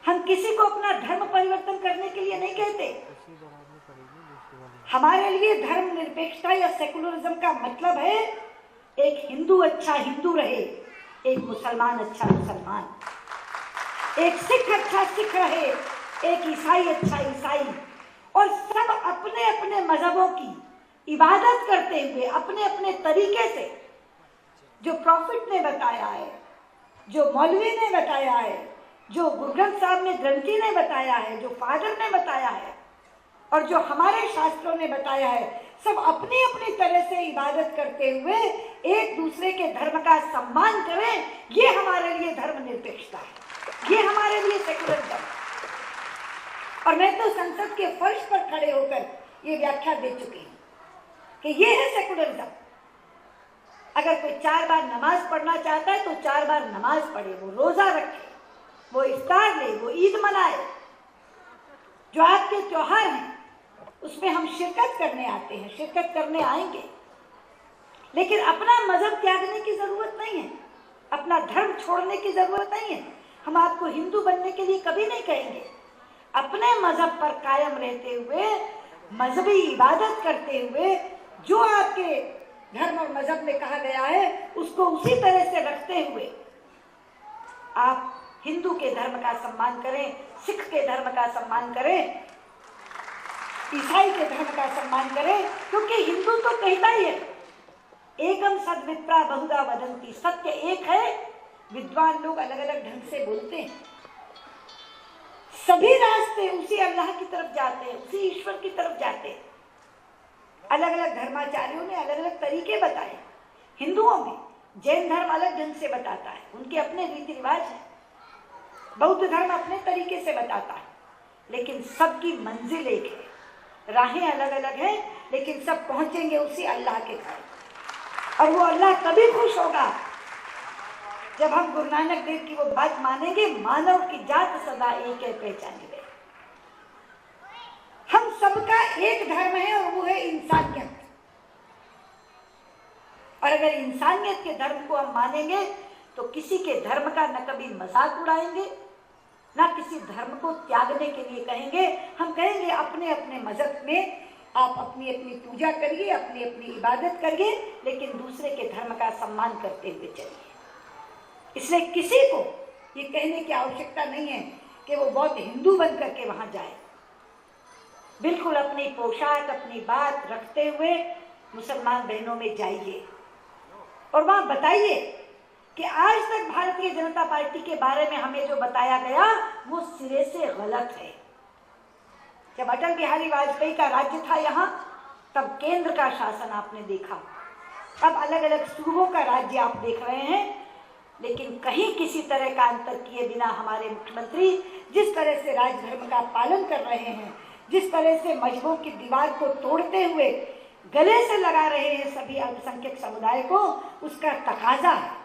हम किसी को अपना धर्म परिवर्तन करने के लिए नहीं कहते। हमारे लिए धर्म निरपेक्षता या सेकुलरिज्म का मतलब है एक हिंदू अच्छा हिंदू रहे, एक मुसलमान अच्छा मुसलमान, एक सिख अच्छा सिख रहे, एक ईसाई अच्छा ईसाई, और सब अपने अपने मजहबों की इबादत करते हुए अपने अपने तरीके से, जो प्रॉफिट ने बताया है, जो मौलवी ने बताया है, जो गुरु ग्रंथ साहब ने ग्रंथी ने बताया है, जो फादर ने बताया है और जो हमारे शास्त्रों ने बताया है, सब अपनी अपनी तरह से इबादत करते हुए एक दूसरे के धर्म का सम्मान करें। ये हमारे लिए धर्म निरपेक्षता है, ये हमारे लिए सेकुलरिज्म। और मैं तो संसद के फर्श पर खड़े होकर ये व्याख्या दे चुकी हूँ कि ये है सेकुलरिज्म। अगर कोई 4 बार नमाज पढ़ना चाहता है तो 4 बार नमाज पढ़े, वो रोजा रखे, वो इफ्तार ले, वो ईद मनाए। जो आपके त्योहार हैं उसमें हम शिरकत करने आते हैं, शिरकत करने आएंगे, लेकिन अपना मजहब त्यागने की जरूरत नहीं है, अपना धर्म छोड़ने की जरूरत नहीं है। हम आपको हिंदू बनने के लिए कभी नहीं कहेंगे। अपने मजहब पर कायम रहते हुए, मजहबी इबादत करते हुए, जो आपके धर्म और मजहब में कहा गया है उसको उसी तरह से रखते हुए आप हिंदू के धर्म का सम्मान करें, सिख के धर्म का सम्मान करें, ईसाई के धर्म का सम्मान करें। क्योंकि हिंदू तो कहता ही है एकम सद्विप्रा बहुधा वदंती, सत्य एक है, विद्वान लोग अलग अलग ढंग से बोलते हैं। सभी रास्ते उसी अल्लाह की तरफ जाते हैं, उसी ईश्वर की तरफ जाते हैं। अलग अलग धर्माचार्यों ने अलग अलग तरीके बताए। हिंदुओं में जैन धर्म अलग ढंग से बताता है, उनके अपने रीति रिवाज है। बौद्ध धर्म अपने तरीके से बताता है, लेकिन सबकी मंजिल एक है, राहें अलग अलग हैं, लेकिन सब पहुंचेंगे उसी अल्लाह के घर। और वो अल्लाह तभी खुश होगा जब हम गुरु नानक देव की वो बात मानेंगे, मानव की जात सदा एक है पहचानी गई। हम सबका एक धर्म है और वो है इंसानियत। और अगर इंसानियत के धर्म को हम मानेंगे तो किसी के धर्म का न कभी मजाक उड़ाएंगे, ना किसी धर्म को त्यागने के लिए कहेंगे। हम कहेंगे अपने अपने मजहब में आप अपनी अपनी पूजा करिए, अपनी अपनी इबादत करिए, लेकिन दूसरे के धर्म का सम्मान करते हुए चलिए। इसलिए किसी को ये कहने की आवश्यकता नहीं है कि वो बहुत हिंदू बन करके वहां जाए। बिल्कुल अपनी पोशाक, अपनी बात रखते हुए मुसलमान बहनों में जाइए और वहां बताइए कि आज तक भारतीय जनता पार्टी के बारे में हमें जो बताया गया वो सिरे से गलत है। जब अटल बिहारी वाजपेयी का राज्य था यहाँ, तब केंद्र का शासन आपने देखा, अब अलग अलग सूबों का राज्य आप देख रहे हैं, लेकिन कहीं किसी तरह का अंतर किए बिना हमारे मुख्यमंत्री जिस तरह से राजधर्म का पालन कर रहे हैं, जिस तरह से मजहबों की दीवार को तोड़ते हुए गले से लगा रहे हैं सभी अल्पसंख्यक समुदाय को, उसका तकाजा है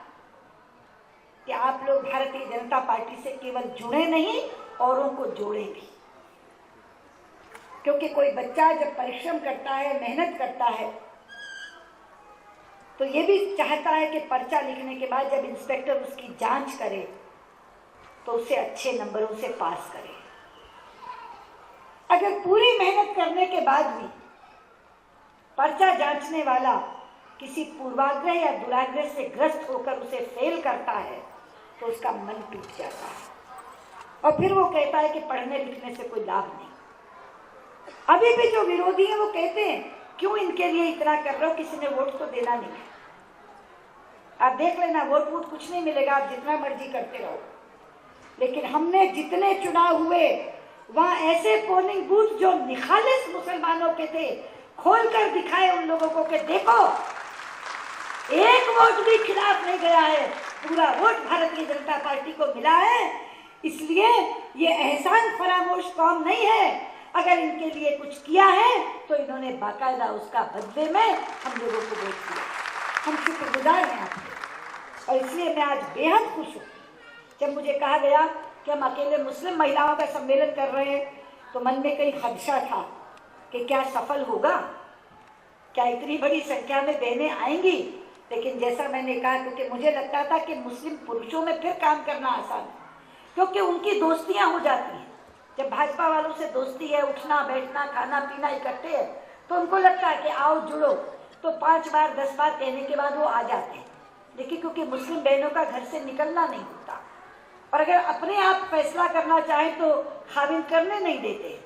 कि आप लोग भारतीय जनता पार्टी से केवल जुड़े नहीं, औरों को जोड़े भी। क्योंकि कोई बच्चा जब परिश्रम करता है, मेहनत करता है, तो ये भी चाहता है कि पर्चा लिखने के बाद जब इंस्पेक्टर उसकी जांच करे तो उसे अच्छे नंबरों से पास करे। अगर पूरी मेहनत करने के बाद भी पर्चा जांचने वाला किसी पूर्वाग्रह या दुराग्रह से ग्रस्त होकर उसे फेल करता है तो उसका मन टूट जाता है और फिर वो कहता है कि पढ़ने लिखने से कोई लाभ नहीं। अभी भी जो विरोधी हैं वो कहते हैं क्यों इनके लिए इतना कर रहे हो, किसी ने वोट तो देना नहीं है। आप देख लेना, वोट वोट कुछ नहीं मिलेगा, आप जितना मर्जी करते रहो। लेकिन हमने जितने चुनाव हुए वहां ऐसे पोलिंग बूथ जो निखालिस मुसलमानों के थे, खोलकर दिखाए उन लोगों को कि देखो एक वोट भी खिलाफ नहीं गया है, पूरा वोट भारतीय जनता पार्टी को मिला है। इसलिए ये एहसान फरामोश कौम नहीं है। अगर इनके लिए कुछ किया है तो इन्होंने बाकायदा उसका बदले में हम लोगों को वोट दिया। हम शुक्रगुजार हैं आपके। और इसलिए मैं आज बेहद खुश हूँ। जब मुझे कहा गया कि हम अकेले मुस्लिम महिलाओं का सम्मेलन कर रहे हैं तो मन में कहीं खदशा था कि क्या सफल होगा, क्या इतनी बड़ी संख्या में बहनें आएंगी। लेकिन जैसा मैंने कहा, क्योंकि मुझे लगता था कि मुस्लिम पुरुषों में फिर काम करना आसान है, क्योंकि उनकी दोस्तियां हो जाती हैं। जब भाजपा वालों से दोस्ती है, उठना बैठना खाना पीना इकट्ठे है, तो उनको लगता है कि आओ जुड़ो, तो 5 बार 10 बार कहने के बाद वो आ जाते हैं। लेकिन क्योंकि मुस्लिम बहनों का घर से निकलना नहीं होता, और अगर अपने आप फैसला करना चाहें तो खाविन करने नहीं देते,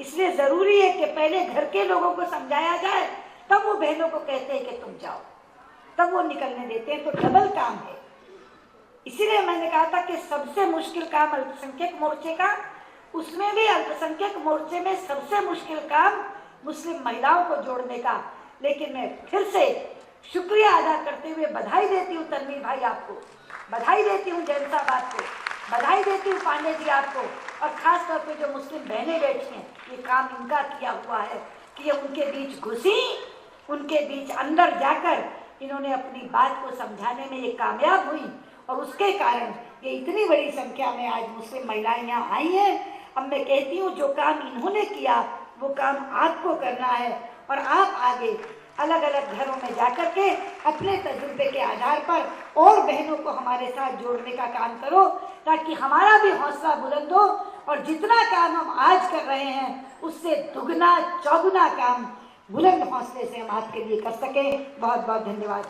इसलिए जरूरी है कि पहले घर के लोगों को समझाया जाए, तब वो बहनों को कहते हैं कि तुम जाओ, तब वो निकलने देते हैं। तो डबल काम है। इसीलिए मैंने कहा था कि सबसे मुश्किल काम अल्पसंख्यक मोर्चे का, उसमें भी अल्पसंख्यक मोर्चे में सबसे मुश्किल काम मुस्लिम महिलाओं को जोड़ने का। लेकिन मैं फिर से शुक्रिया अदा करते हुए बधाई देती हूँ तनवीर भाई आपको, बधाई देती हूँ जैन साहब आपको, बधाई देती हूँ पांडे जी आपको, और खास तौर पे जो मुस्लिम बहनें बैठी हैं, ये काम इनका किया हुआ है कि ये उनके बीच घुसी, उनके बीच अंदर जाकर इन्होंने अपनी बात को समझाने में ये कामयाब हुई, और उसके कारण ये इतनी बड़ी संख्या में आज मुस्लिम महिलाएं यहाँ आई हैं। अब मैं कहती हूँ जो काम इन्होंने किया वो काम आपको करना है, और आप आगे अलग अलग घरों में जाकर के अपने तजुर्बे के आधार पर और बहनों को हमारे साथ जोड़ने का काम करो, ताकि हमारा भी हौसला बुलंद हो, और जितना काम हम आज कर रहे हैं उससे दुगना चौगुना काम बुलंद हौसले से हम आपके लिए कर सकें। बहुत बहुत धन्यवाद।